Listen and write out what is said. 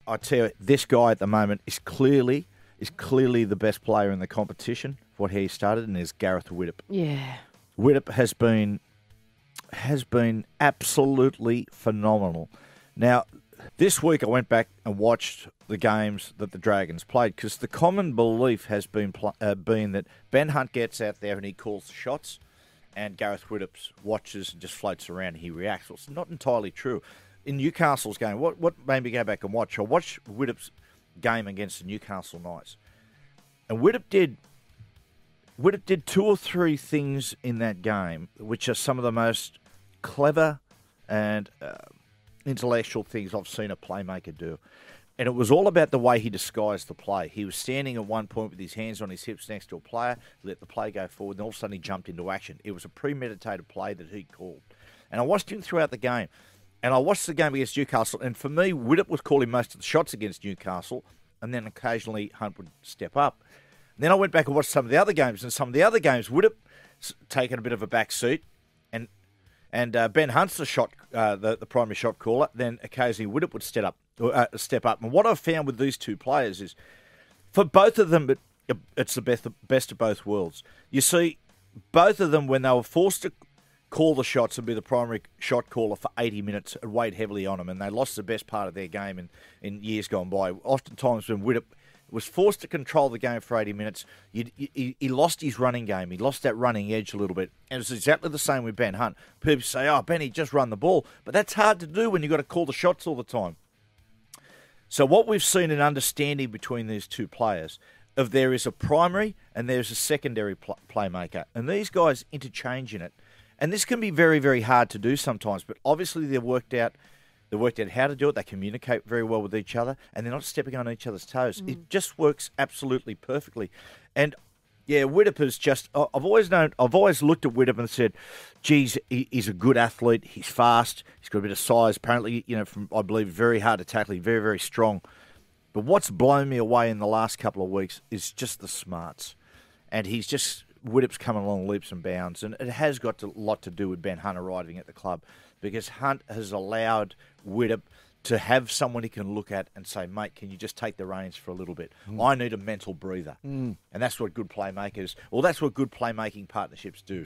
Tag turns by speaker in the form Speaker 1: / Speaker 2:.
Speaker 1: I tell you, this guy at the moment is clearly the best player in the competition for what he started, and is Gareth Widdop.
Speaker 2: Yeah.
Speaker 1: Widdop has been absolutely phenomenal. Now, this week I went back and watched the games that the Dragons played, because the common belief has been that Ben Hunt gets out there and he calls the shots, and Gareth Widdop watches and just floats around and he reacts. Well, it's not entirely true. In Newcastle's game, what made me go back and watch? I watched Widdop's game against the Newcastle Knights, and Widdop did two or three things in that game which are some of the most clever and intellectual things I've seen a playmaker do. And it was all about the way he disguised the play. He was standing at one point with his hands on his hips next to a player, let the play go forward, and all of a sudden he jumped into action. It was a premeditated play that he called. And I watched him throughout the game. And I watched the game against Newcastle, and for me, Widdop was calling most of the shots against Newcastle, and then occasionally Hunt would step up. And then I went back and watched some of the other games, and some of the other games, Widdop's taken a bit of a back seat, and Ben Hunt's the primary shot caller. Then occasionally Widdop would step up. And what I've found with these two players is, for both of them, it's the best of both worlds. You see, both of them, when they were forced to call the shots and be the primary shot caller for 80 minutes, it weighed heavily on them, and they lost the best part of their game in years gone by. Oftentimes when Widdop was forced to control the game for 80 minutes, he lost his running game. He lost that running edge a little bit. And it's exactly the same with Ben Hunt. People say, oh, Benny, just run the ball. But that's hard to do when you've got to call the shots all the time. So what we've seen in understanding between these two players, of there is a primary and there's a secondary playmaker. And these guys interchange in it. And this can be very, very hard to do sometimes, but obviously they've worked out how to do it. They communicate very well with each other, and they're not stepping on each other's toes. It just works absolutely perfectly. And yeah, Widdop is just. I've always looked at Widdop and said, "Geez, he's a good athlete. He's fast. He's got a bit of size. Apparently, from I believe very hard to tackle. He's very, very strong." But what's blown me away in the last couple of weeks is just the smarts, and Widdop's coming along leaps and bounds, and it has got a lot to do with Ben Hunt arriving at the club, because Hunt has allowed Widdop to have someone he can look at and say, mate, can you just take the reins for a little bit? I need a mental breather. And that's what good playmakers, that's what good playmaking partnerships do.